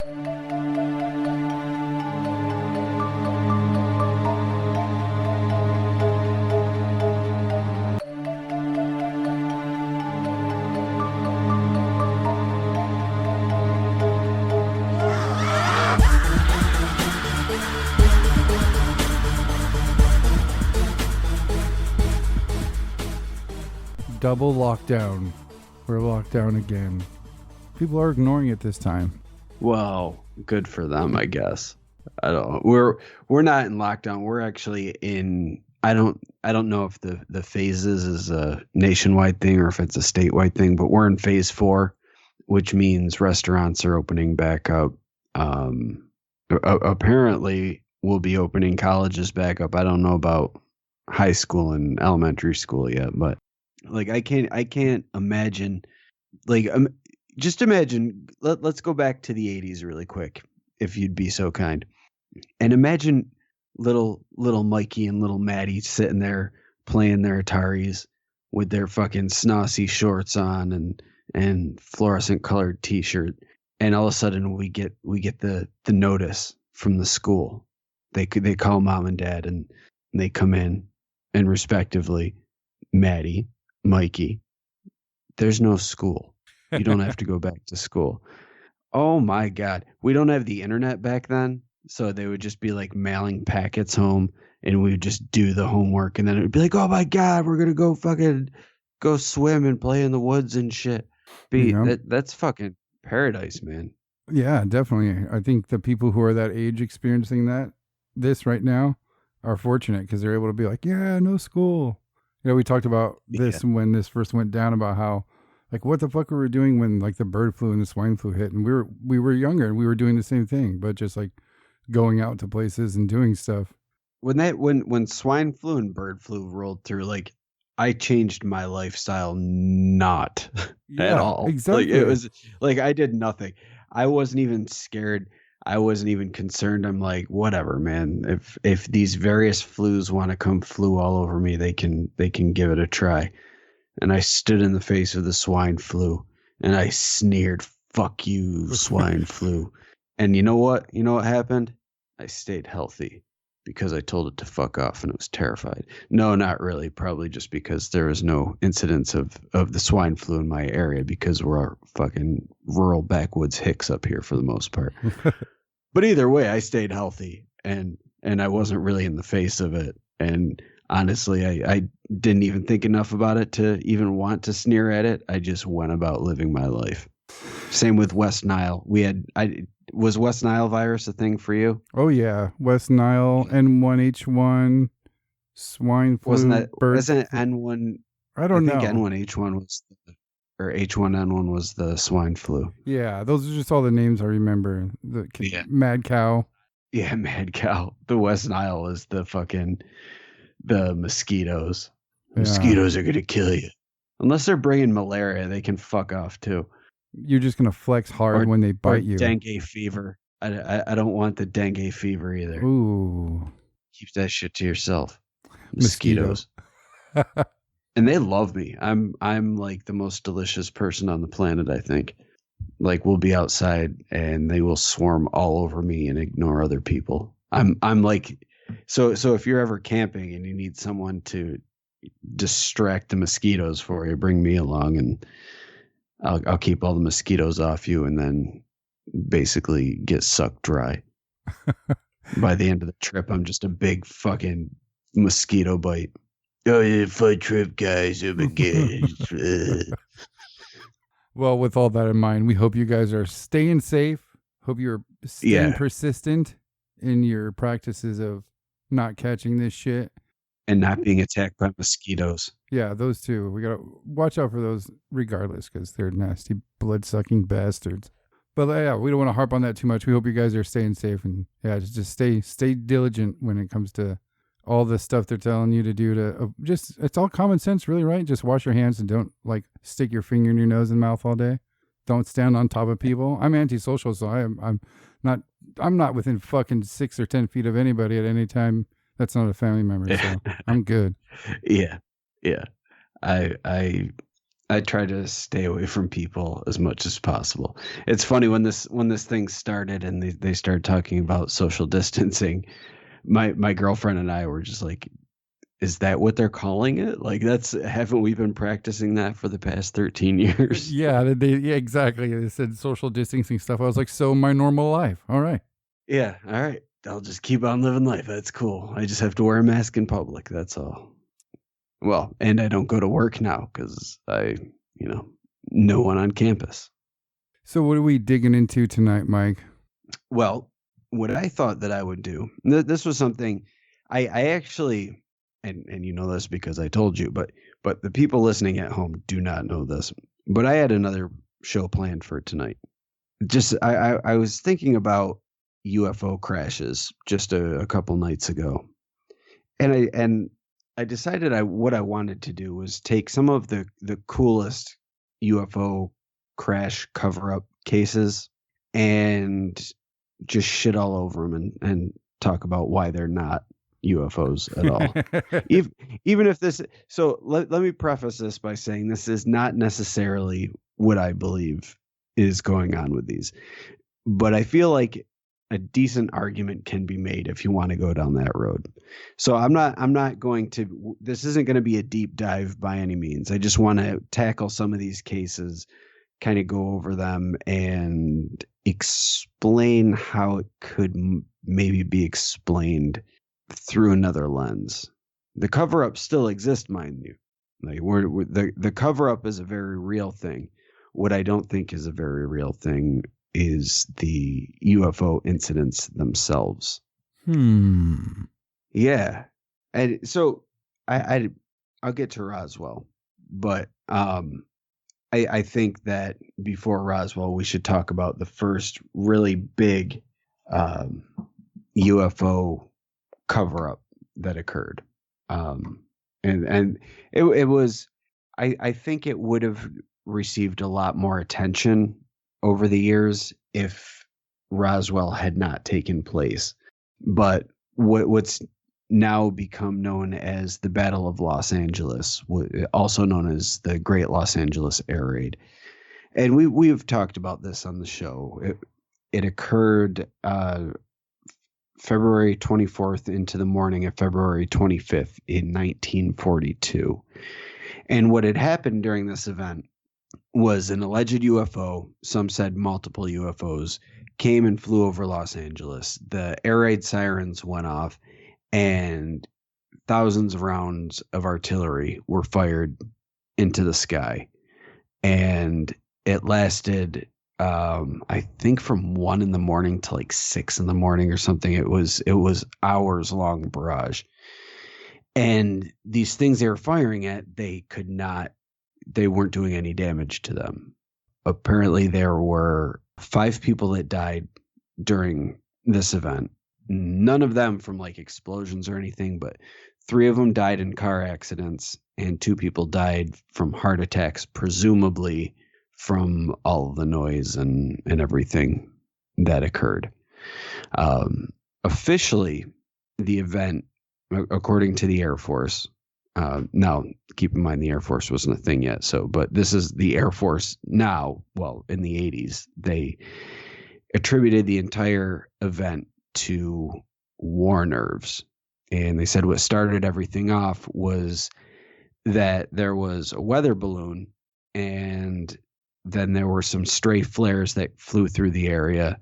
Double lockdown. We're locked down again. People are ignoring it this time. Well, good for them, I guess. I don't know. We're not in lockdown. We're actually in. I don't know if the phases is a nationwide thing or if it's a statewide thing, but we're in phase 4, which means restaurants are opening back up. Apparently, we'll be opening colleges back up. I don't know about high school and elementary school yet, but like I can't imagine. Like just imagine. Let's go back to the 80s really quick, if you'd be so kind, and imagine little Mikey and little Maddie sitting there playing their Ataris with their fucking snossy shorts on and fluorescent colored t-shirt, and all of a sudden we get the notice from the school. They call mom and dad and they come in, and respectively, Maddie, Mikey, there's no school. You don't have to go back to school. Oh my God. We don't have the internet back then. So they would just be like mailing packets home, and we would just do the homework. And then it would be like, oh my God, we're going to go fucking go swim and play in the woods and shit. That's fucking paradise, man. Yeah, definitely. I think the people who are that age experiencing this right now are fortunate because they're able to be like, yeah, no school. You know, we talked about this when this first went down, about how, like, what the fuck we were doing when like the bird flu and the swine flu hit, and we were younger and we were doing the same thing, but just like going out to places and doing stuff. When swine flu and bird flu rolled through, like, I changed my lifestyle not at all. Exactly. Like, it was like I did nothing. I wasn't even scared. I wasn't even concerned. I'm like, whatever, man. If these various flus want to come flu all over me, they can give it a try. And I stood in the face of the swine flu and I sneered, "Fuck you, swine flu." And you know what? You know what happened? I stayed healthy because I told it to fuck off and it was terrified. No, not really. Probably just because there was no incidents of the swine flu in my area because we're fucking rural backwoods hicks up here for the most part. But either way, I stayed healthy and I wasn't really in the face of it. And honestly, I didn't even think enough about it to even want to sneer at it. I just went about living my life. Same with West Nile. Was West Nile virus a thing for you? Oh yeah, West Nile, N1H1, swine flu. Wasn't it N1? I don't know. I think N1H1 was or H1N1 was the swine flu. Yeah, those are just all the names I remember. Mad cow. Yeah, mad cow. The West Nile is the mosquitoes. Yeah. Mosquitoes are gonna kill you. Unless they're bringing malaria, they can fuck off too. You're just gonna flex hard when they bite you. Dengue fever. I don't want the dengue fever either. Ooh. Keep that shit to yourself. Mosquitoes. Mosquito. And they love me. I'm like the most delicious person on the planet, I think. Like, we'll be outside and they will swarm all over me and ignore other people. I'm like, so if you're ever camping and you need someone to distract the mosquitoes for you, bring me along and I'll keep all the mosquitoes off you and then basically get sucked dry. By the end of the trip, I'm just a big fucking mosquito bite. Oh, yeah, fun trip, guys. Oh my God. Well, with all that in mind, we hope you guys are staying safe. Hope you're staying persistent in your practices of not catching this shit. And not being attacked by mosquitoes. Yeah, those two. We got to watch out for those regardless because they're nasty, blood-sucking bastards. But yeah, we don't want to harp on that too much. We hope you guys are staying safe. And yeah, just stay diligent when it comes to all the stuff they're telling you to do to it's all common sense, really, right? Just wash your hands and don't like stick your finger in your nose and mouth all day. Don't stand on top of people. I'm antisocial, so I'm not within fucking 6 or 10 feet of anybody at any time. That's not a family member, so I'm good. Yeah. I I try to stay away from people as much as possible. It's funny when this thing started and they started talking about social distancing. My girlfriend and I were just like, is that what they're calling it? Like haven't we been practicing that for the past 13 years? Yeah, yeah, exactly. They said social distancing stuff. I was like, so my normal life. All right. Yeah, all right. I'll just keep on living life. That's cool. I just have to wear a mask in public. That's all. Well, and I don't go to work now because no one on campus. So what are we digging into tonight, Mike? Well, what I thought that I would do, this was something I actually, and you know this because I told you, but the people listening at home do not know this. But I had another show planned for tonight. Just I was thinking about UFO crashes just a couple nights ago, and I decided what I wanted to do was take some of the coolest UFO crash cover up cases and just shit all over them and talk about why they're not UFOs at all. Even if this, so let me preface this by saying this is not necessarily what I believe is going on with these, but I feel like a decent argument can be made if you want to go down that road. So I'm not going to, this isn't going to be a deep dive by any means. I just want to tackle some of these cases, kind of go over them and explain how it could maybe be explained through another lens. The cover-up still exists, mind you. Like the cover-up is a very real thing. What I don't think is a very real thing is the UFO incidents themselves. Yeah. And so I'll get to Roswell, but I think that before Roswell, we should talk about the first really big UFO cover-up that occurred. And it was, I think it would have received a lot more attention over the years if Roswell had not taken place. But what's now become known as the Battle of Los Angeles, also known as the Great Los Angeles Air Raid. And we've talked about this on the show. It occurred February 24th into the morning of February 25th in 1942. And what had happened during this event was an alleged UFO, some said multiple UFOs, came and flew over Los Angeles. The air raid sirens went off, and thousands of rounds of artillery were fired into the sky. And it lasted, I think, from 1 a.m. to like 6 a.m. or something. It was hours long barrage. And these things they were firing at, they weren't doing any damage to them. Apparently there were 5 people that died during this event. None of them from like explosions or anything, but 3 of them died in car accidents and 2 people died from heart attacks, presumably from all of the noise and everything that occurred. Officially, the event, according to the Air Force, now, keep in mind the Air Force wasn't a thing yet. But this is the Air Force now. Well, in the 80s, they attributed the entire event to war nerves. And they said what started everything off was that there was a weather balloon, and then there were some stray flares that flew through the area.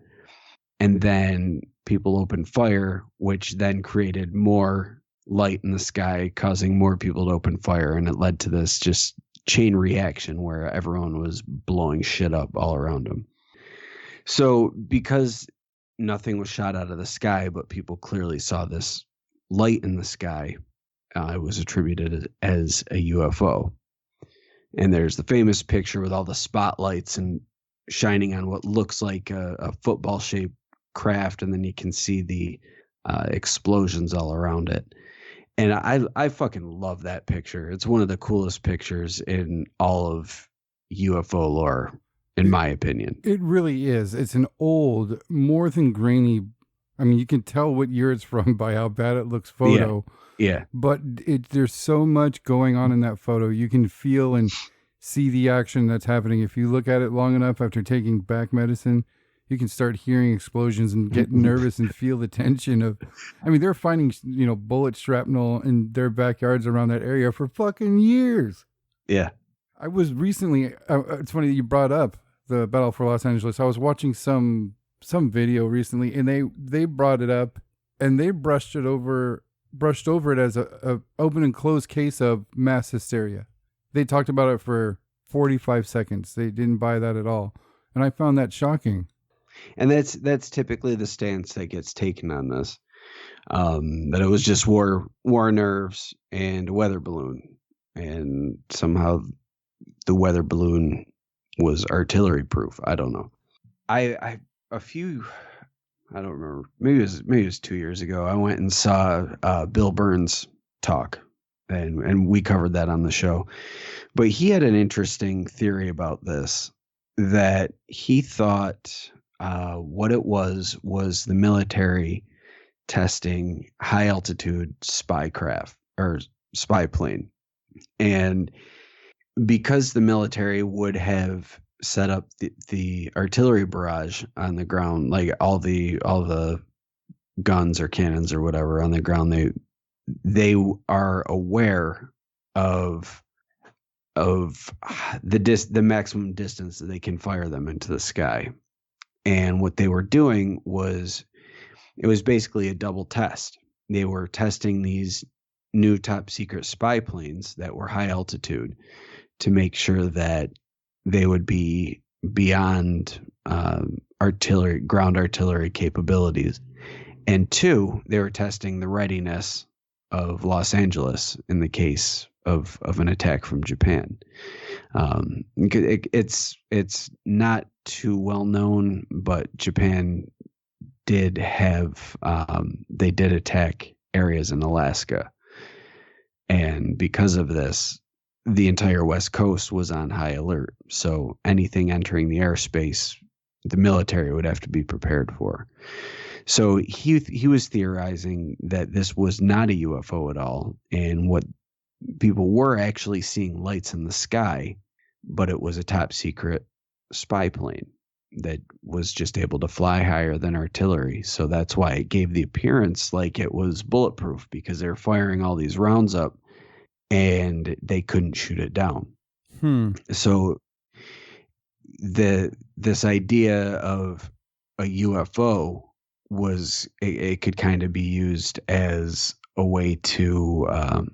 And then people opened fire, which then created more light in the sky, causing more people to open fire, and it led to this just chain reaction where everyone was blowing shit up all around them. So because nothing was shot out of the sky, but people clearly saw this light in the sky, it was attributed as a UFO. And there's the famous picture with all the spotlights and shining on what looks like a football-shaped craft, and then you can see the explosions all around it. And I fucking love that picture. It's one of the coolest pictures in all of UFO lore, in my opinion. It really is. It's an old, more than grainy. I mean, you can tell what year it's from by how bad it looks photo. Yeah. But there's so much going on in that photo. You can feel and see the action that's happening. If you look at it long enough after taking back medicine, you can start hearing explosions and get nervous and feel the tension of, I mean, they're finding, bullet shrapnel in their backyards around that area for fucking years. Yeah. I was recently, it's funny that you brought up the Battle for Los Angeles. I was watching some video recently, and they brought it up, and they brushed over it as a open and closed case of mass hysteria. They talked about it for 45 seconds. They didn't buy that at all, and I found that shocking. And that's typically the stance that gets taken on this. That it was just war nerves and a weather balloon, and somehow the weather balloon was artillery proof. I don't know. I don't remember. Maybe it was 2 years ago. I went and saw Bill Burns talk, and we covered that on the show. But he had an interesting theory about this, that he thought what it was the military testing high altitude spy craft or spy plane, and because the military would have set up the artillery barrage on the ground, like all the guns or cannons or whatever on the ground, they are aware of the maximum distance that they can fire them into the sky. And what they were doing was, it was basically a double test. They were testing these new top secret spy planes that were high altitude to make sure that they would be beyond ground artillery capabilities. And two, they were testing the readiness of Los Angeles in the case of an attack from Japan. It's not too well known, but Japan did have, they did attack areas in Alaska. And because of this, the entire West Coast was on high alert. So anything entering the airspace, the military would have to be prepared for. So he was theorizing that this was not a UFO at all, and what people were actually seeing lights in the sky, but it was a top secret spy plane that was just able to fly higher than artillery. So that's why it gave the appearance like it was bulletproof, because they're firing all these rounds up and they couldn't shoot it down. So this idea of a UFO was, it could kind of be used as a way to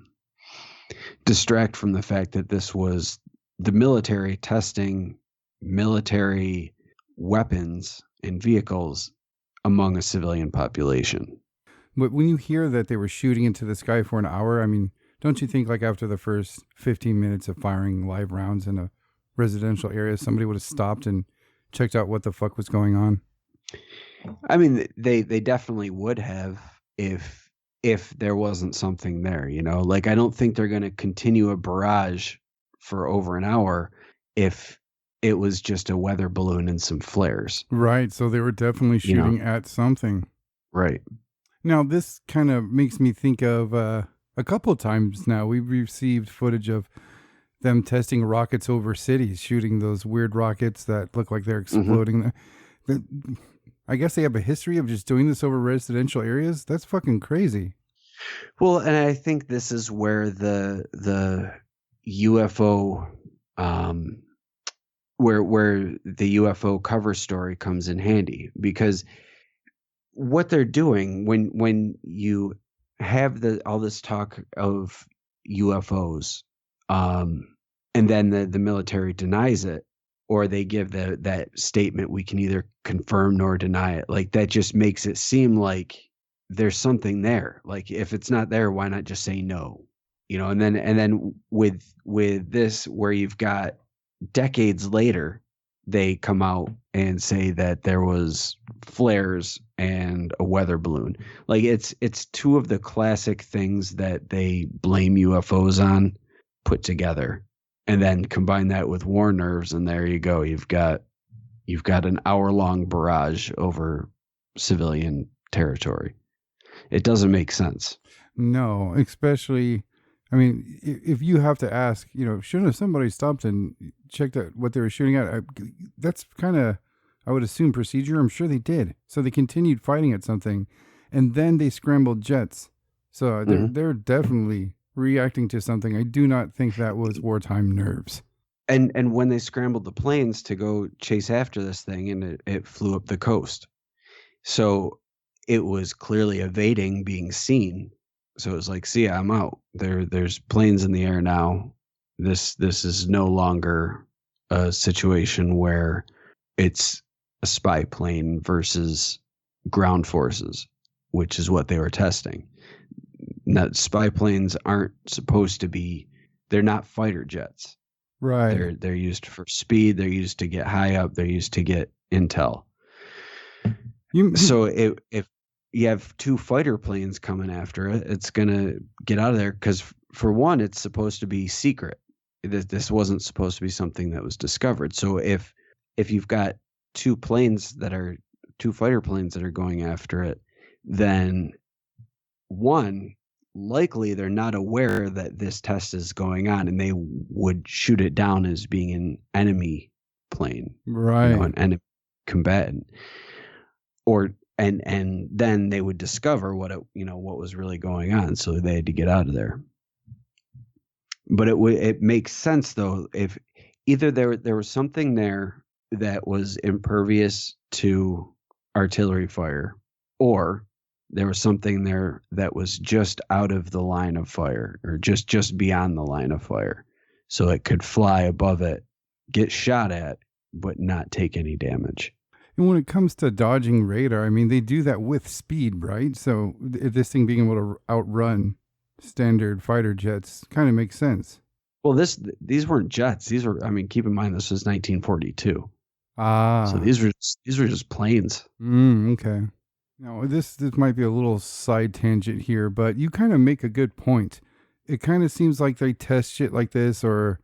distract from the fact that this was the military testing military weapons and vehicles among a civilian population. But when you hear that they were shooting into the sky for an hour, I mean, don't you think like after the first 15 minutes of firing live rounds in a residential area, somebody would have stopped and checked out what the fuck was going on? I mean, they definitely would have if there wasn't something there, like I don't think they're going to continue a barrage for over an hour if it was just a weather balloon and some flares. Right. So they were definitely shooting at something. Right. Now, this kind of makes me think of a couple of times now we've received footage of them testing rockets over cities, shooting those weird rockets that look like they're exploding. Mm-hmm. I guess they have a history of just doing this over residential areas. That's fucking crazy. Well, and I think this is where the UFO, where the UFO cover story comes in handy, because what they're doing when you have all this talk of UFOs, and then the military denies it, or they give that statement, we can either confirm nor deny it. Like that just makes it seem like there's something there. Like if it's not there, why not just say no? And then with this, where you've got decades later, they come out and say that there was flares and a weather balloon. Like it's two of the classic things that they blame UFOs on put together. And then combine that with war nerves, and there you go. You've got an hour-long barrage over civilian territory. It doesn't make sense. No, especially, I mean, if you have to ask, shouldn't have somebody stopped and checked out what they were shooting at? That's kind of, I would assume, procedure. I'm sure they did. So they continued fighting at something, and then they scrambled jets. So they're definitely reacting to something. I do not think that was wartime nerves. And when they scrambled the planes to go chase after this thing, and it flew up the coast, so it was clearly evading being seen. So it was like, see, I'm out. There's planes in the air now. This is no longer a situation where it's a spy plane versus ground forces, which is what they were testing. Now, spy planes aren't supposed to be. They're not fighter jets. Right. They're used for speed. They're used to get high up. They're used to get intel. So if you have two fighter planes coming after it, it's going to get out of there because, for one, it's supposed to be secret. This wasn't supposed to be something that was discovered. So if you've got two fighter planes that are going after it, then one, likely they're not aware that this test is going on, and they would shoot it down as being an enemy plane, right? An enemy combatant, and then they would discover what was really going on, so they had to get out of there. But it makes sense though if either there was something there that was impervious to artillery fire, or there was something there that was just out of the line of fire, or just beyond the line of fire, so it could fly above it, get shot at, but not take any damage. And when it comes to dodging radar, I mean, they do that with speed, right? So this thing being able to outrun standard fighter jets kind of makes sense. Well, these weren't jets. These were, I mean, keep in mind this was 1942. So these were just planes. Okay. Now this might be a little side tangent here, but you kind of make a good point. It kind of seems like they test shit like this, or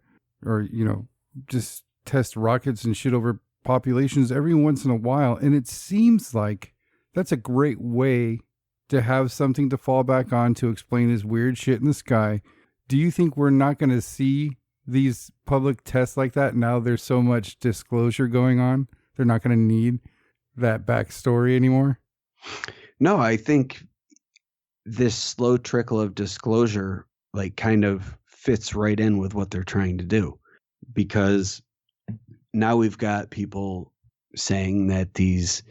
just test rockets and shit over populations every once in a while, and it seems like that's a great way to have something to fall back on to explain this weird shit in the sky. Do you think we're not going to see these public tests like that now? There's so much disclosure going on, they're not going to need that backstory anymore. No, I think this slow trickle of disclosure kind of fits right in with what they're trying to do, because now we've got people saying that these,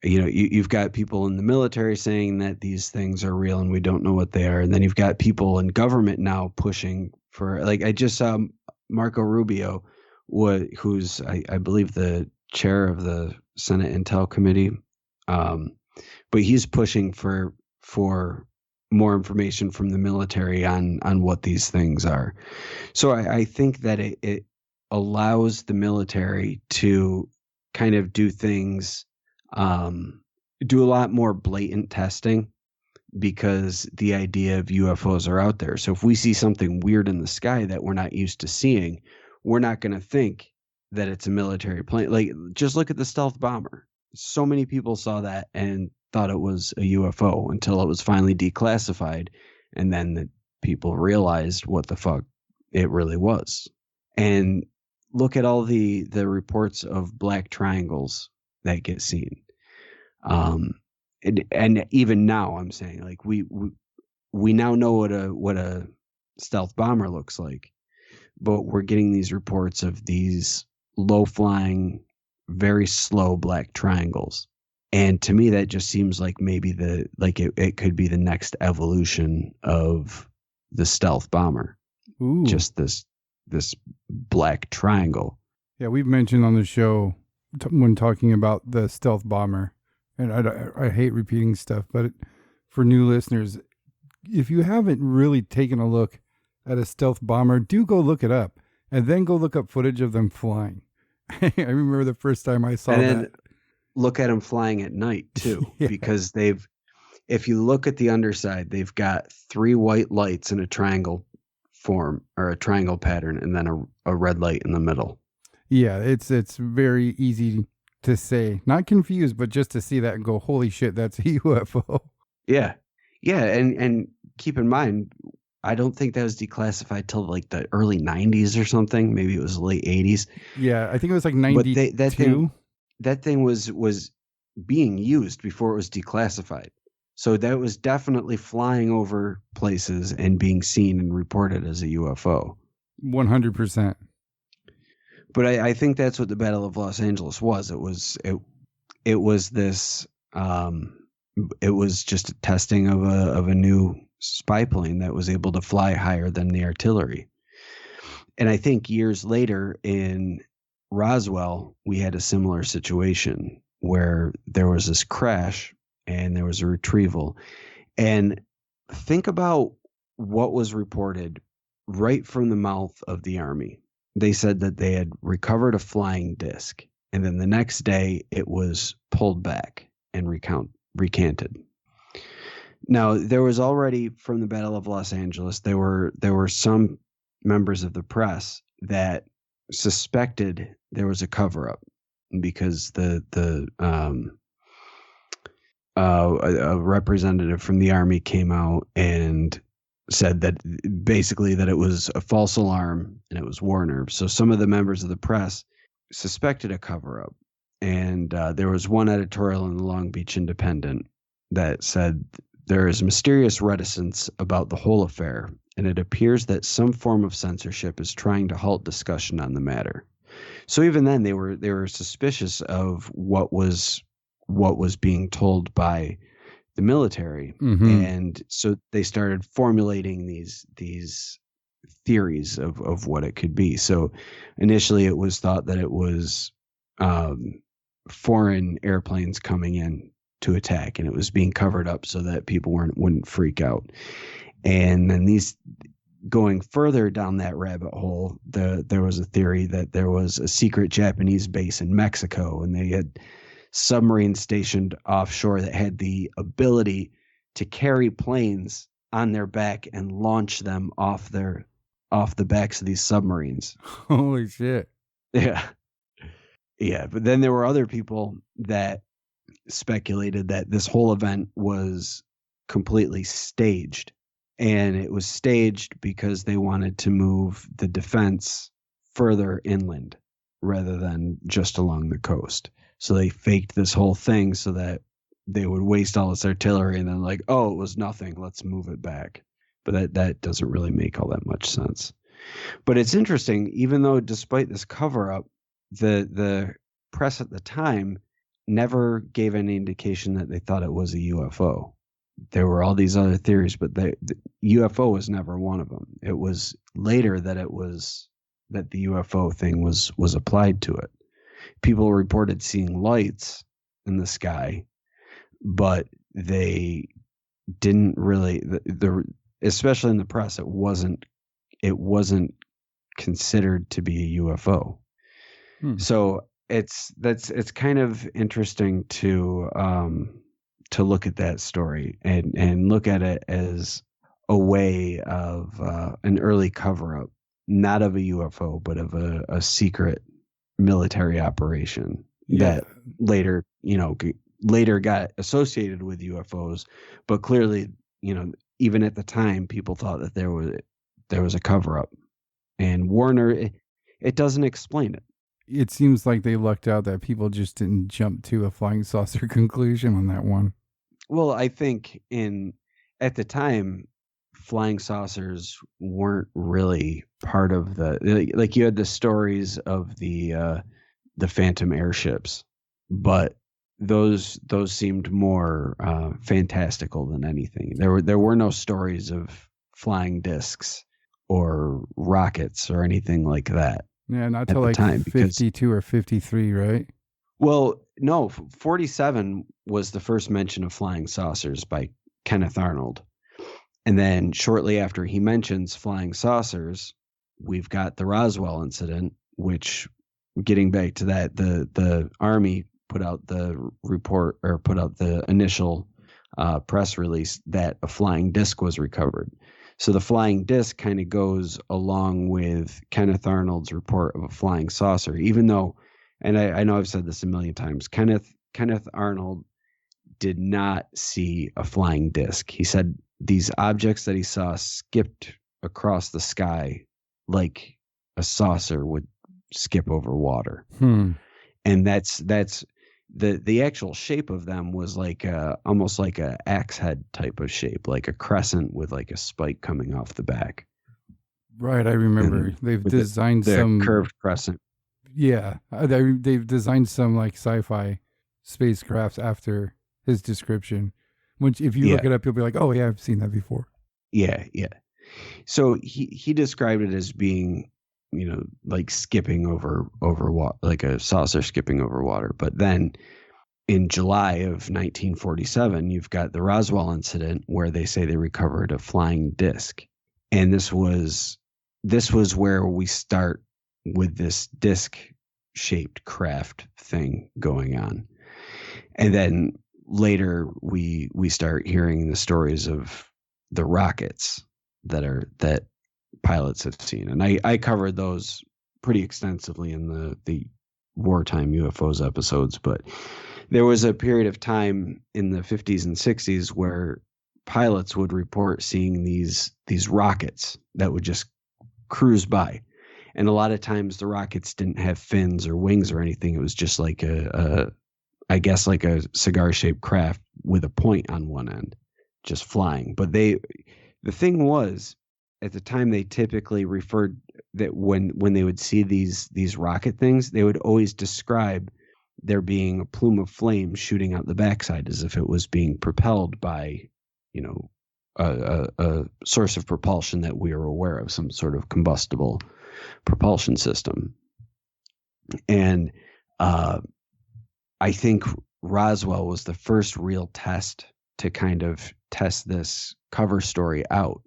you've got people in the military saying that these things are real and we don't know what they are. And then you've got people in government now pushing for, I just saw Marco Rubio, who's, I believe, the chair of the Senate Intel Committee. But he's pushing for more information from the military on what these things are. So I think that it allows the military to kind of do things, do a lot more blatant testing, because the idea of UFOs are out there. So if we see something weird in the sky that we're not used to seeing, we're not going to think that it's a military plane. Just look at the stealth bomber. So many people saw that and thought it was a UFO until it was finally declassified, and then the people realized what the fuck it really was. And look at all the reports of black triangles that get seen. And even now I'm saying, we now know what a stealth bomber looks like, but we're getting these reports of these low flying, very slow black triangles. And to me, that just seems like maybe it could be the next evolution of the stealth bomber. Ooh. Just this black triangle. Yeah, we've mentioned on the show when talking about the stealth bomber, and I hate repeating stuff, but for new listeners, if you haven't really taken a look at a stealth bomber, do go look it up, and then go look up footage of them flying. I remember the first time I saw that. Look at them flying at night too, yeah. Because if you look at the underside, they've got 3 white lights in a triangle form, or a triangle pattern, and then a red light in the middle. Yeah, it's very easy to say, not confused, but just to see that and go, holy shit, that's a UFO. Yeah. Yeah. And keep in mind, I don't think that was declassified till like the early 90s or something. Maybe it was late 80s. Yeah, I think it was like But 92. that thing was being used before it was declassified. So that was definitely flying over places and being seen and reported as a UFO. 100%. But I think that's what the Battle of Los Angeles was. It was this it was just a testing of a new spy plane that was able to fly higher than the artillery. And I think years later in Roswell, we had a similar situation where there was this crash and there was a retrieval. And think about what was reported right from the mouth of the Army. They said that they had recovered a flying disc, and then the next day it was pulled back and recanted. Now, there was already from the Battle of Los Angeles, there were some members of the press that suspected there was a cover-up because a representative from the Army came out and said that basically that it was a false alarm and it was Warner. So some of the members of the press suspected a cover-up. And there was one editorial in the Long Beach Independent that said there is mysterious reticence about the whole affair, and it appears that some form of censorship is trying to halt discussion on the matter. So even then, they were suspicious of what was being told by the military, and so they started formulating these theories of what it could be. So initially, it was thought that it was foreign airplanes coming in to attack, and it was being covered up so that people wouldn't freak out. And then going further down that rabbit hole, there was a theory that there was a secret Japanese base in Mexico, and they had submarines stationed offshore that had the ability to carry planes on their back and launch them off the backs of these submarines. Holy shit. Yeah. Yeah. But then there were other people that speculated that this whole event was completely staged. And it was staged because they wanted to move the defense further inland rather than just along the coast. So they faked this whole thing so that they would waste all this artillery and then like, oh, it was nothing. Let's move it back. But that doesn't really make all that much sense. But it's interesting, even though despite this cover up, the press at the time never gave any indication that they thought it was a UFO. There were all these other theories, but the UFO was never one of them. It was later that the UFO thing was applied to it. People reported seeing lights in the sky, but they didn't really, especially in the press, it wasn't considered to be a UFO. So it's kind of interesting to look at that story and look at it as a way of an early cover-up, not of a UFO, but of a secret military operation that later got associated with UFOs, but clearly, even at the time, people thought that there was a cover-up, and Warner, it doesn't explain it. It seems like they lucked out that people just didn't jump to a flying saucer conclusion on that one. Well, I think at the time, flying saucers weren't really part of like you had the stories of the Phantom airships, but those seemed more fantastical than anything. There were no stories of flying discs or rockets or anything like that. Yeah, not till like time, 52 or 53, right? Well, no, 47 was the first mention of flying saucers by Kenneth Arnold. And then shortly after he mentions flying saucers, we've got the Roswell incident, which, getting back to that, the Army put out the report, or put out the initial press release that a flying disc was recovered. So the flying disc kind of goes along with Kenneth Arnold's report of a flying saucer, even though, and I know I've said this a million times, Kenneth Arnold did not see a flying disc. He said these objects that he saw skipped across the sky like a saucer would skip over water. And that's the actual shape of them was like almost like a axe head type of shape, like a crescent with like a spike coming off the back. Right, I remember. And They've with designed the some curved crescent. Yeah, they've designed some like sci-fi spacecrafts after his description. Which, if you look it up, you'll be like, "Oh yeah, I've seen that before." Yeah. So he described it as being, like skipping over water, like a saucer skipping over water. But then in July of 1947, you've got the Roswell incident where they say they recovered a flying disc, and this was where we start with this disc-shaped craft thing going on. And then later we start hearing the stories of the rockets that pilots have seen. And I covered those pretty extensively in the wartime UFOs episodes, but there was a period of time in the 50s and 60s where pilots would report seeing these rockets that would just cruise by. And a lot of times the rockets didn't have fins or wings or anything. It was just like I guess like a cigar-shaped craft with a point on one end, just flying. But the thing was, at the time, they typically referred that when they would see these rocket things, they would always describe there being a plume of flame shooting out the backside as if it was being propelled by, a source of propulsion that we are aware of, some sort of combustible propulsion system. And I think Roswell was the first real test to kind of test this cover story out,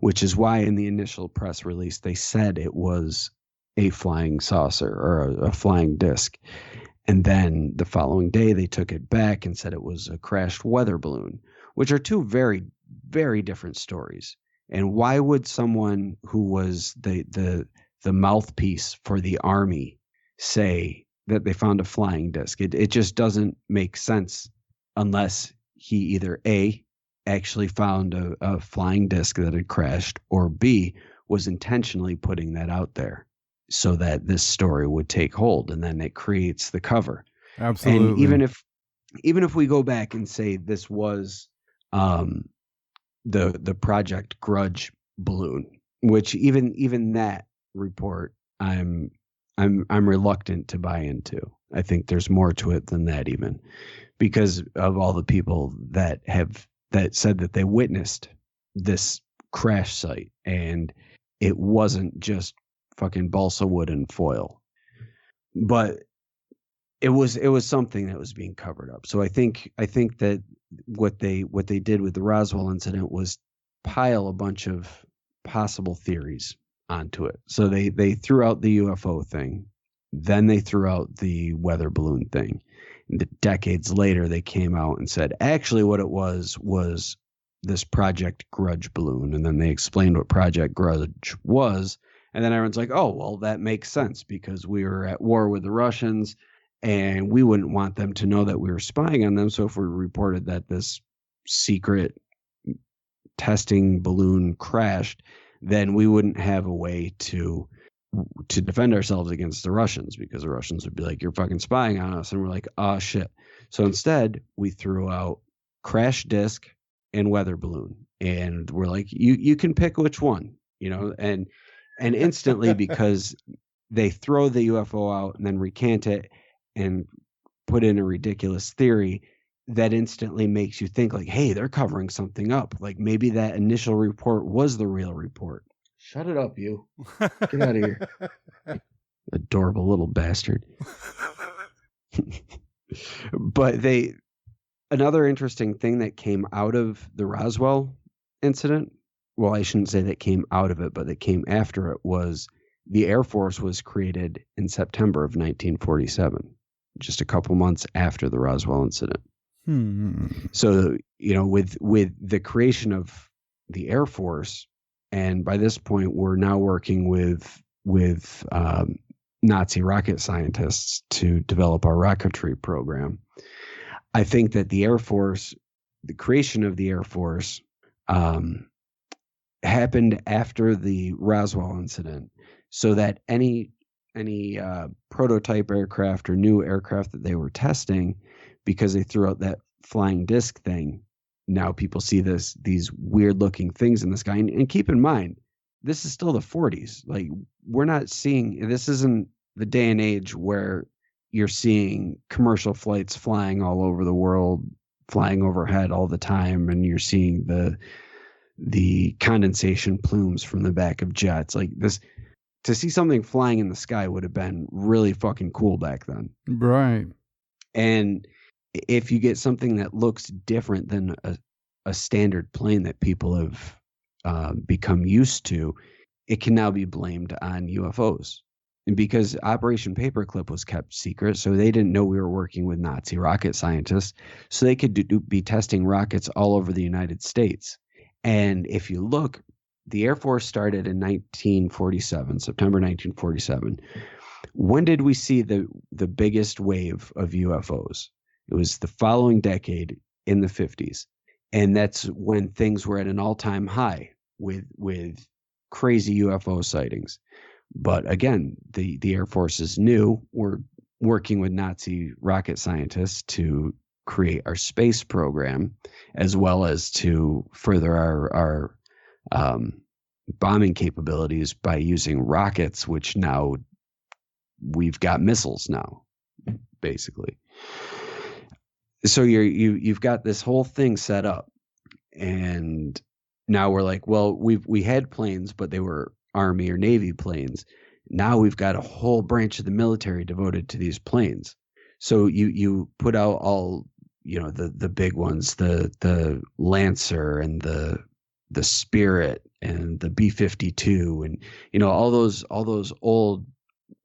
which is why in the initial press release they said it was a flying saucer or a flying disc. And then the following day they took it back and said it was a crashed weather balloon, which are two very, very different stories. And why would someone who was the mouthpiece for the Army say that they found a flying disc? It just doesn't make sense unless he either A, actually found a flying disc that had crashed, or B, was intentionally putting that out there so that this story would take hold, and then it creates the cover. Absolutely. And even if we go back and say this was the Project Grudge balloon, which even that report I'm reluctant to buy into. I think there's more to it than that, even because of all the people that said that they witnessed this crash site and it wasn't just fucking balsa wood and foil, but it was something that was being covered up. So I think that what they did with the Roswell incident was pile a bunch of possible theories onto it. So they threw out the UFO thing, then they threw out the weather balloon thing. And decades later, they came out and said, actually, what it was this Project Grudge balloon. And then they explained what Project Grudge was. And then everyone's like, oh, well, that makes sense because we were at war with the Russians and we wouldn't want them to know that we were spying on them. So if we reported that this secret testing balloon crashed, then we wouldn't have a way to defend ourselves against the Russians, because the Russians would be like, you're fucking spying on us. And we're like, oh shit. So instead we threw out crash disc and weather balloon. And we're like, you can pick which one, and instantly, because they throw the UFO out and then recant it and put in a ridiculous theory, that instantly makes you think like, hey, they're covering something up. Like maybe that initial report was the real report. Shut it up, you. Get out of here. Adorable little bastard. But another interesting thing that came out of the Roswell incident, well, I shouldn't say that came out of it, but that came after it, was the Air Force was created in September of 1947, just a couple months after the Roswell incident. So, with the creation of the Air Force, and by this point, we're now working with Nazi rocket scientists to develop our rocketry program. I think that the Air Force, the creation of the Air Force, happened after the Roswell incident, so that any prototype aircraft or new aircraft that they were testing, because they threw out that flying disc thing, now people see these weird looking things in the sky. And keep in mind, this is still the 40s. Like, we're not seeing, this isn't the day and age where you're seeing commercial flights flying all over the world, flying overhead all the time, and you're seeing the condensation plumes from the back of jets. Like, this, to see something flying in the sky would have been really fucking cool back then. Right. And if you get something that looks different than a standard plane that people have become used to, it can now be blamed on UFOs. And because Operation Paperclip was kept secret, so they didn't know we were working with Nazi rocket scientists, so they could be testing rockets all over the United States. And if you look, the Air Force started in 1947, September 1947. When did we see the biggest wave of UFOs? It was the following decade, in the 50s. And that's when things were at an all-time high with crazy UFO sightings. But again, the Air Forces knew we're working with Nazi rocket scientists to create our space program, as well as to further our bombing capabilities by using rockets, which now we've got missiles now, basically. So you've got this whole thing set up, and now we're like, well, we had planes, but they were Army or Navy planes. Now we've got a whole branch of the military devoted to these planes. So you put out all, the big ones, the Lancer and the Spirit and the B-52 and all those old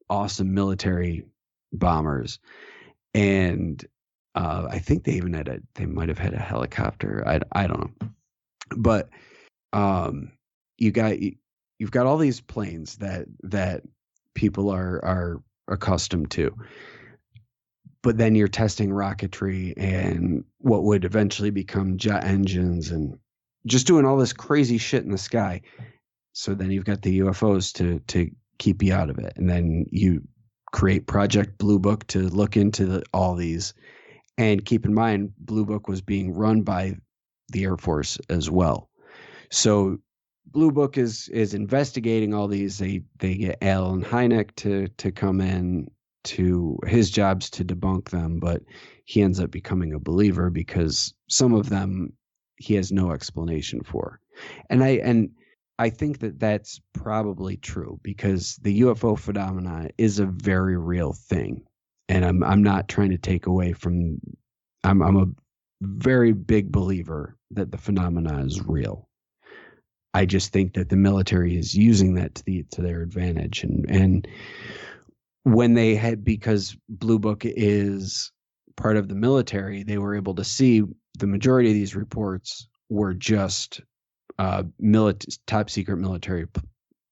awesome military bombers. And I think they even they might have had a helicopter. I don't know. But you've got all these planes that people are accustomed to. But then you're testing rocketry and what would eventually become jet engines and just doing all this crazy shit in the sky. So then you've got the UFOs to keep you out of it. And then you create Project Blue Book to look into all these. And keep in mind, Blue Book was being run by the Air Force as well. So Blue Book is investigating all these. They get Alan Hynek to come in. To his job's to debunk them, but he ends up becoming a believer because some of them he has no explanation for. And I think that that's probably true because the UFO phenomena is a very real thing. And I'm not trying to take away from, I'm a very big believer that the phenomena is real. I just think that the military is using that to their advantage. And when they had, because Blue Book is part of the military, they were able to see the majority of these reports were just top secret military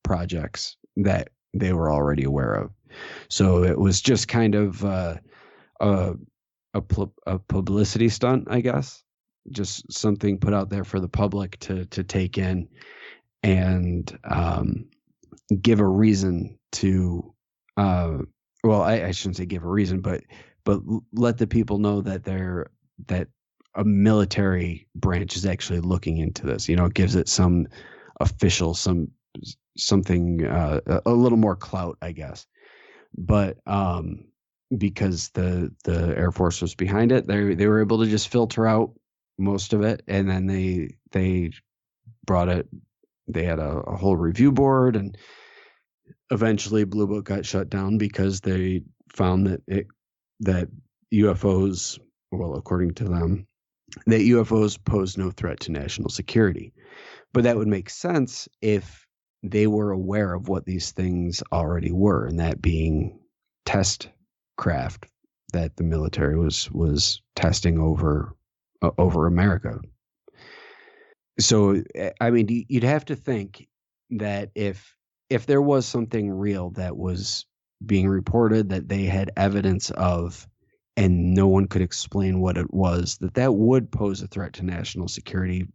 projects that they were already aware of. So it was just kind of a publicity stunt, I guess, just something put out there for the public to take in and give a reason to. Well, I shouldn't say give a reason, but let the people know that that a military branch is actually looking into this. It gives it some official, something a little more clout, I guess. But because the Air Force was behind it, they were able to just filter out most of it, and then they brought it. They had a whole review board, and eventually Blue Book got shut down because they found that UFOs, well, according to them, that UFOs pose no threat to national security. But that would make sense if they were aware of what these things already were, and that being test craft that the military was testing over America. So, I mean, you'd have to think that if there was something real that was being reported that they had evidence of and no one could explain what it was, that would pose a threat to national security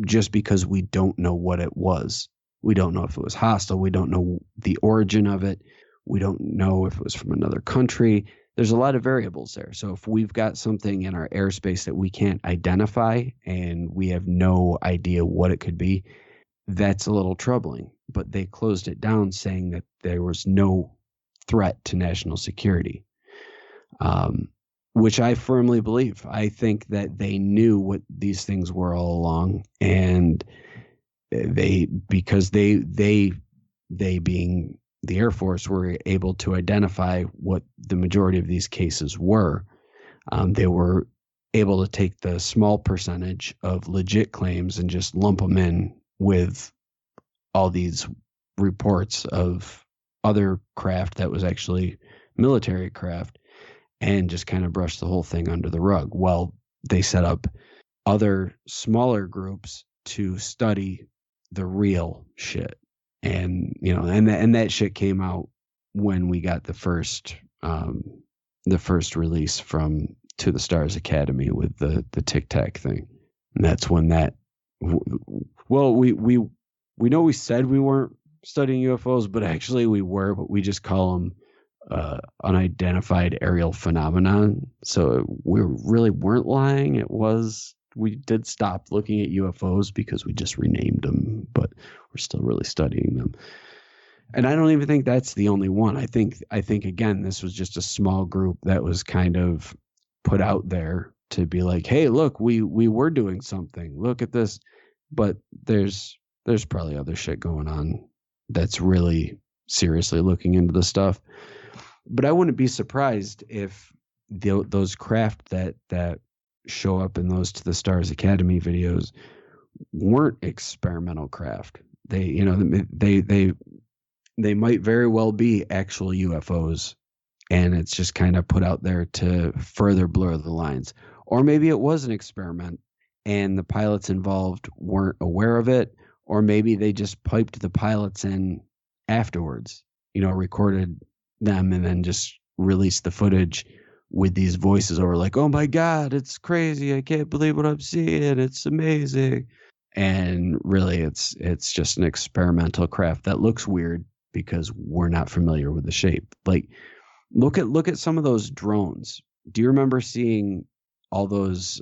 just because we don't know what it was. We don't know if it was hostile. We don't know the origin of it. We don't know if it was from another country. There's a lot of variables there. So if we've got something in our airspace that we can't identify and we have no idea what it could be, that's a little troubling. But they closed it down saying that there was no threat to national security, which I firmly believe. I think that they knew what these things were all along, and because they being the Air Force were able to identify what the majority of these cases were. They were able to take the small percentage of legit claims and just lump them in with all these reports of other craft that was actually military craft and just kind of brush the whole thing under the rug. Well, they set up other smaller groups to study the real shit. And, and that shit came out when we got the first release from To the Stars Academy with the Tic Tac thing. And that's when we know we said we weren't studying UFOs, but actually we were, but we just call them unidentified aerial phenomenon. So we really weren't lying. We did stop looking at UFOs because we just renamed them, but we're still really studying them. And I don't even think that's the only one. I think again, this was just a small group that was kind of put out there to be like, hey, look, we were doing something. Look at this. But there's probably other shit going on that's really seriously looking into the stuff. But I wouldn't be surprised if those craft that show up in those To the Stars Academy videos weren't experimental craft. They might very well be actual UFOs, and it's just kind of put out there to further blur the lines. Or maybe it was an experiment and the pilots involved weren't aware of it, or maybe they just piped the pilots in afterwards, recorded them and then just released the footage with these voices over like, oh my God, it's crazy. I can't believe what I'm seeing. It's amazing. And really it's just an experimental craft that looks weird because we're not familiar with the shape. Like look at some of those drones. Do you remember seeing all those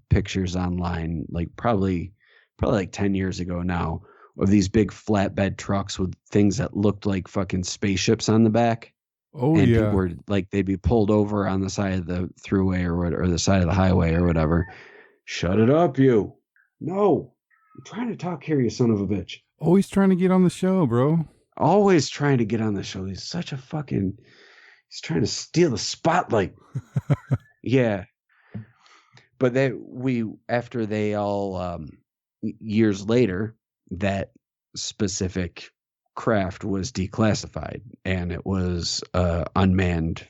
pictures online, like probably like 10 years ago now, of these big flatbed trucks with things that looked like fucking spaceships on the back? Oh, and yeah. people were like, they'd be pulled over on the side of the thruway or the side of the highway or whatever. Shut it up, you. No, I'm trying to talk here, you son of a bitch. Always trying to get on the show, bro. Always trying to get on the show. He's such a fucking, he's trying to steal the spotlight. Yeah. But after they all, years later, that specific craft was declassified and it was unmanned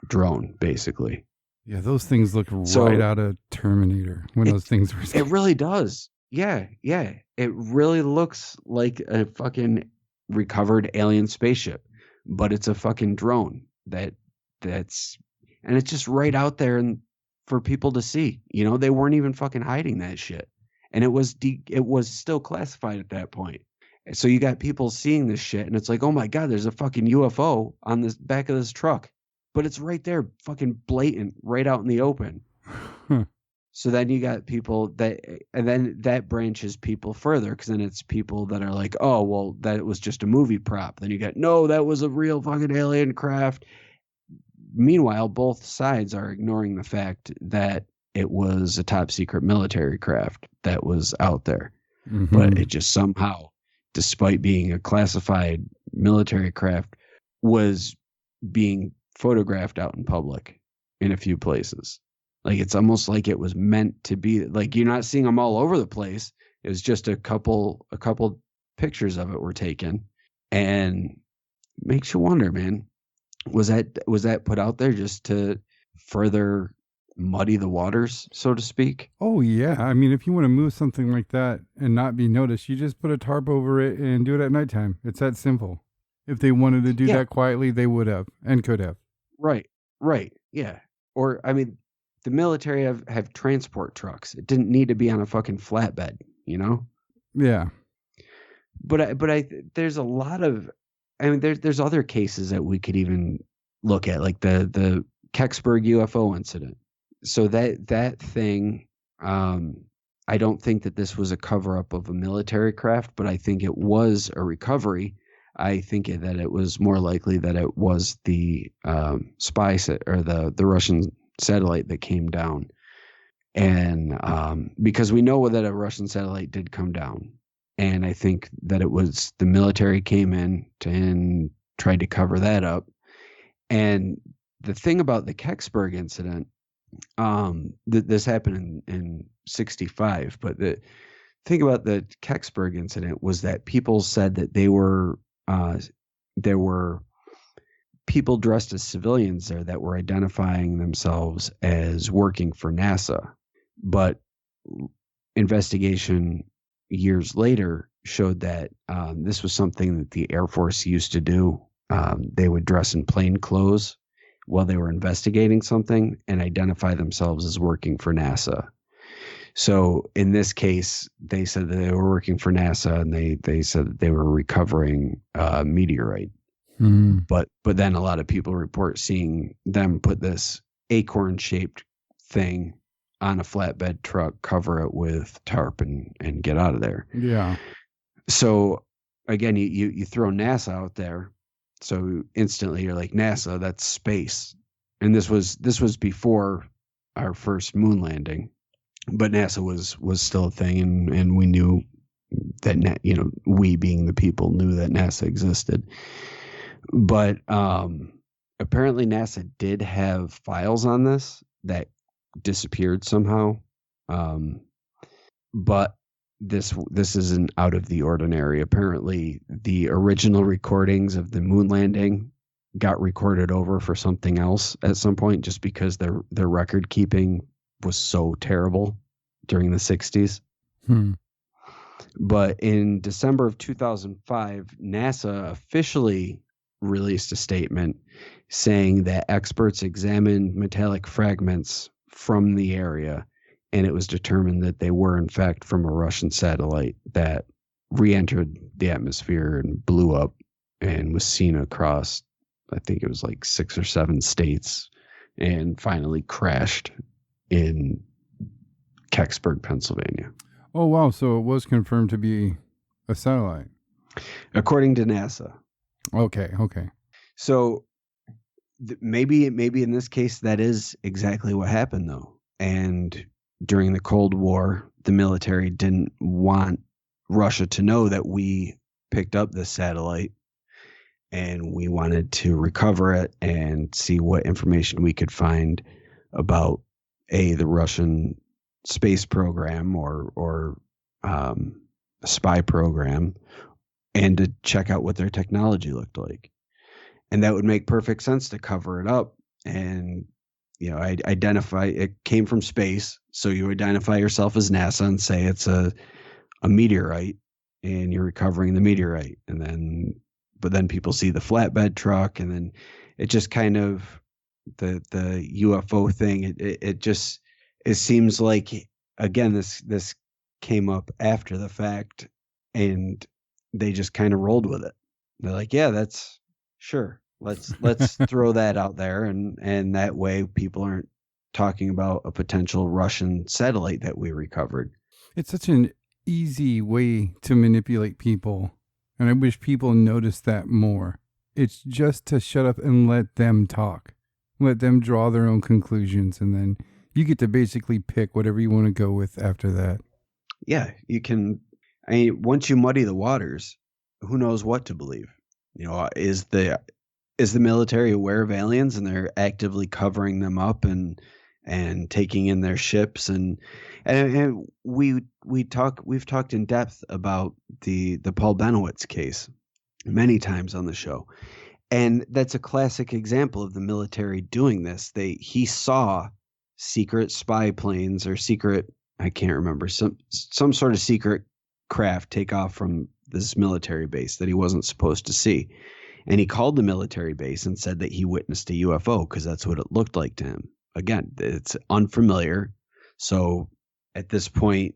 drone, basically. Yeah, those things look right out of Terminator when those things were. It really does. Yeah. It really looks like a fucking recovered alien spaceship, but it's a fucking drone and it's just right out there and for people to see. They weren't even fucking hiding that shit, and it was still classified at that point. So you got people seeing this shit, and it's like, oh my God, there's a fucking UFO on this back of this truck. But it's right there, fucking blatant, right out in the open. So then you got people and then that branches people further, because then it's people that are like, oh, well, that was just a movie prop. Then you got, no, that was a real fucking alien craft. Meanwhile, both sides are ignoring the fact that it was a top secret military craft that was out there. Mm-hmm. But it just somehow, despite being a classified military craft, was being photographed out in public in a few places. Like, it's almost like it was meant to be. Like, you're not seeing them all over the place. It was just a couple pictures of it were taken, and makes you wonder, man, was that put out there just to further muddy the waters, so to speak? Oh yeah, I mean, if you want to move something like that and not be noticed, you just put a tarp over it and do it at nighttime. It's that simple. If they wanted to do that quietly, they would have and could have. Right, yeah. Or, I mean, the military have transport trucks. It didn't need to be on a fucking flatbed. you know? Yeah. But there's a lot of, I mean, there's other cases that we could even look at, like the Kecksburg UFO incident. So that thing, I don't think that this was a cover up of a military craft, but I think it was a recovery. I think that it was more likely that it was the or the Russian satellite that came down, and because we know that a Russian satellite did come down. And I think that it was the military came in and tried to cover that up. And the thing about the Kecksburg incident, this happened in 65, but the thing about the Kecksburg incident was that people said that there were people dressed as civilians there that were identifying themselves as working for NASA. But investigation years later showed that this was something that the Air Force used to do. They would dress in plain clothes while they were investigating something and identify themselves as working for NASA. So in this case, they said that they were working for NASA, and they said that they were recovering a meteorite. But then a lot of people report seeing them put this acorn-shaped thing on a flatbed truck, cover it with tarp, and get out of there. Yeah. So again, you throw NASA out there, so instantly you're like, NASA, that's space. And this was before our first moon landing, but NASA was still a thing, and we knew that we being the people knew that NASA existed. But apparently NASA did have files on this that disappeared somehow, but this isn't out of the ordinary. Apparently the original recordings of the moon landing got recorded over for something else at some point, just because their record keeping was so terrible during the 60s. But in December of 2005, NASA officially released a statement saying that experts examined metallic fragments from the area, and it was determined that they were in fact from a Russian satellite that re-entered the atmosphere and blew up and was seen across, I think it was like 6 or 7 states, and finally crashed in Kecksburg, Pennsylvania. Oh, wow. So it was confirmed to be a satellite. According to NASA. Okay. So maybe in this case, that is exactly what happened, though. And during the Cold War, the military didn't want Russia to know that we picked up this satellite, and we wanted to recover it and see what information we could find about the Russian space program or a spy program, and to check out what their technology looked like. And that would make perfect sense to cover it up. And, identify it came from space. So you identify yourself as NASA and say it's a meteorite, and you're recovering the meteorite. But then people see the flatbed truck, and then it just kind of, the UFO thing, it seems like, again, this came up after the fact, and they just kind of rolled with it. They're like, yeah, that's sure. Let's throw that out there, and that way people aren't talking about a potential Russian satellite that we recovered. It's such an easy way to manipulate people, and I wish people noticed that more. It's just to shut up and let them talk. Let them draw their own conclusions, and then you get to basically pick whatever you want to go with after that. Yeah, you can. I mean, once you muddy the waters, who knows what to believe? Is the military aware of aliens, and they're actively covering them up and taking in their ships? And we've talked in depth about the Paul Benowitz case many times on the show. And that's a classic example of the military doing this. He saw secret spy planes or secret, I can't remember, some sort of secret craft take off from this military base that he wasn't supposed to see. And he called the military base and said that he witnessed a UFO because that's what it looked like to him. Again, it's unfamiliar. So at this point,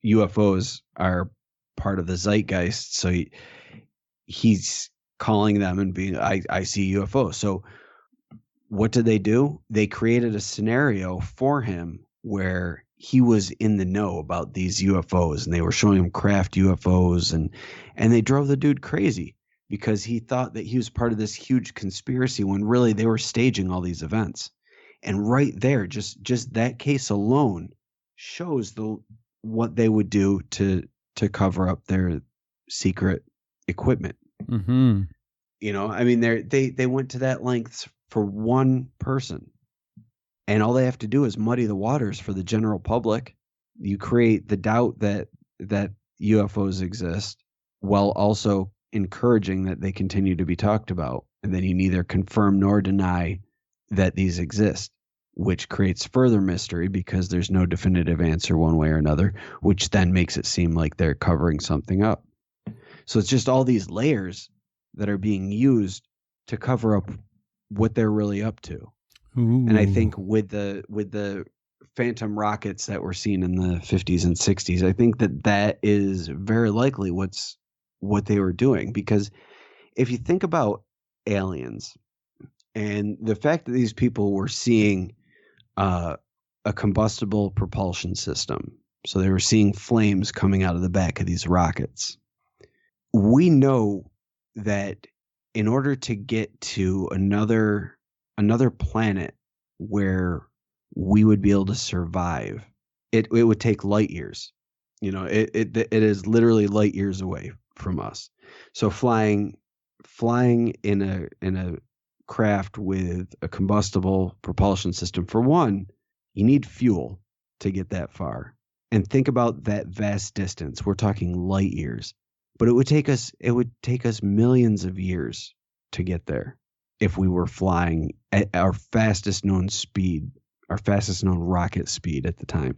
UFOs are part of the zeitgeist. So he's calling them and being, I see UFO. So what did they do? They created a scenario for him where he was in the know about these UFOs, and they were showing him craft UFOs, and they drove the dude crazy because he thought that he was part of this huge conspiracy when really they were staging all these events. And right there, just that case alone shows what they would do to cover up their secret equipment. Mm-hmm. You know, I mean, they went to that length for one person, and all they have to do is muddy the waters for the general public. You create the doubt that UFOs exist while also encouraging that they continue to be talked about, and then you neither confirm nor deny that these exist, which creates further mystery because there's no definitive answer one way or another, which then makes it seem like they're covering something up. So it's just all these layers that are being used to cover up what they're really up to. Ooh. And I think with the phantom rockets that were seen in the 50s and 60s, I think that is very likely what they were doing. Because if you think about aliens and the fact that these people were seeing a combustible propulsion system, so they were seeing flames coming out of the back of these rockets, we know that in order to get to another planet where we would be able to survive, it would take light years. You know, it is literally light years away from us. So flying in a craft with a combustible propulsion system, for one, you need fuel to get that far. And think about that vast distance. We're talking light years. But it would take us millions of years to get there if we were flying at our fastest known rocket speed at the time.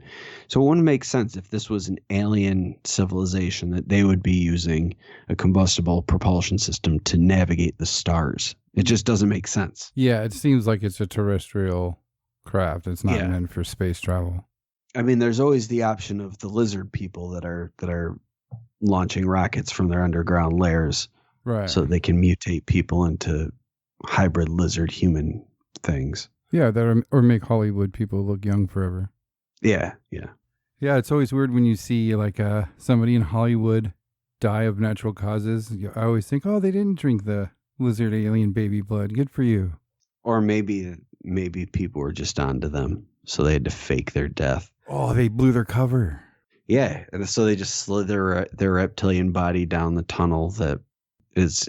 So it wouldn't make sense if this was an alien civilization that they would be using a combustible propulsion system to navigate the stars. It just doesn't make sense. Yeah, it seems like it's a terrestrial craft. It's not meant for space travel. I mean, there's always the option of the lizard people that are launching rockets from their underground lairs, right? So they can mutate people into hybrid lizard human things. Yeah, or make Hollywood people look young forever. Yeah. Yeah, it's always weird when you see like somebody in Hollywood die of natural causes. I always think, oh, they didn't drink the lizard alien baby blood. Good for you. Or maybe people were just onto them, so they had to fake their death. Oh, they blew their cover. Yeah, and so they just slid their reptilian body down the tunnel that is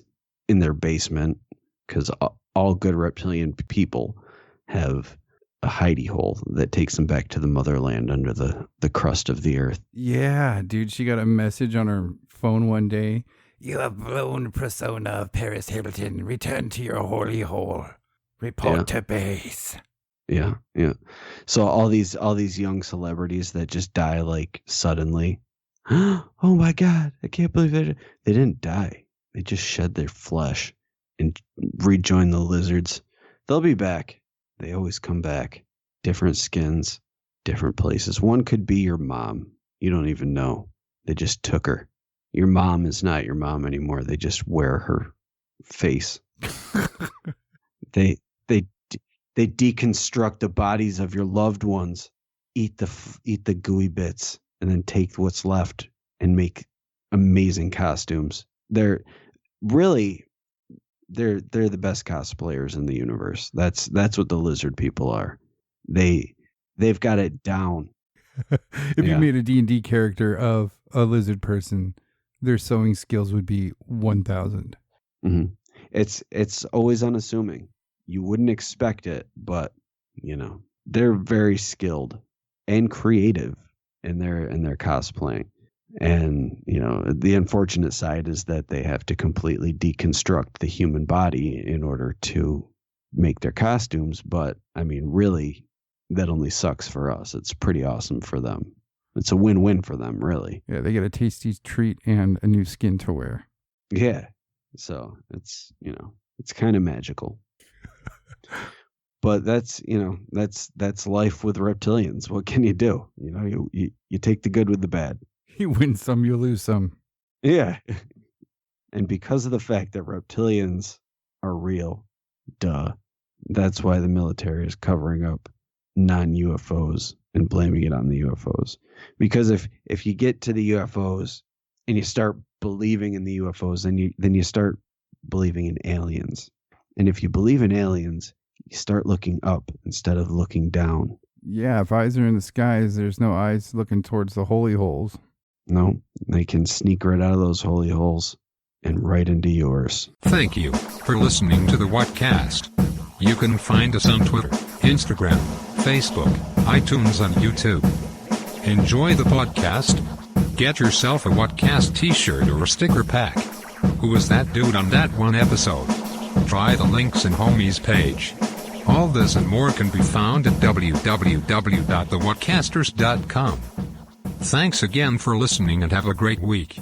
in their basement, because all good reptilian people have a hidey hole that takes them back to the motherland under the crust of the earth. Yeah, dude, she got a message on her phone one day. You have blown persona of Paris Hilton. Return to your holy hole. Report to base. Yeah. So all these young celebrities that just die like suddenly. Oh my God, I can't believe it. They didn't die. They just shed their flesh and rejoin the lizards. They'll be back. They always come back. Different skins, different places. One could be your mom. You don't even know. They just took her. Your mom is not your mom anymore. They just wear her face. They deconstruct the bodies of your loved ones, eat the gooey bits, and then take what's left and make amazing costumes. They're the best cosplayers in the universe. That's what the lizard people are. They've got it down. If you made a D&D character of a lizard person, their sewing skills would be 1,000. Mm-hmm. It's always unassuming. You wouldn't expect it, but they're very skilled and creative in their cosplaying. And the unfortunate side is that they have to completely deconstruct the human body in order to make their costumes. But I mean, really, that only sucks for us. It's pretty awesome for them. It's a win-win for them, really. Yeah, they get a tasty treat and a new skin to wear. Yeah. So it's kind of magical. But that's life with reptilians. What can you do? You take the good with the bad. You win some, you lose some. Yeah. And because of the fact that reptilians are real, that's why the military is covering up non-UFOs and blaming it on the UFOs. Because if you get to the UFOs and you start believing in the UFOs, then you start believing in aliens. And if you believe in aliens, you start looking up instead of looking down. Yeah, if eyes are in the skies, there's no eyes looking towards the holy holes. No, they can sneak right out of those holy holes and right into yours. Thank you for listening to the Whatcast. You can find us on Twitter, Instagram, Facebook, iTunes, and YouTube. Enjoy the podcast. Get yourself a Whatcast t-shirt or a sticker pack. Who was that dude on that one episode? Try the links in Homie's page. All this and more can be found at www.thewhatcasters.com. Thanks again for listening and have a great week.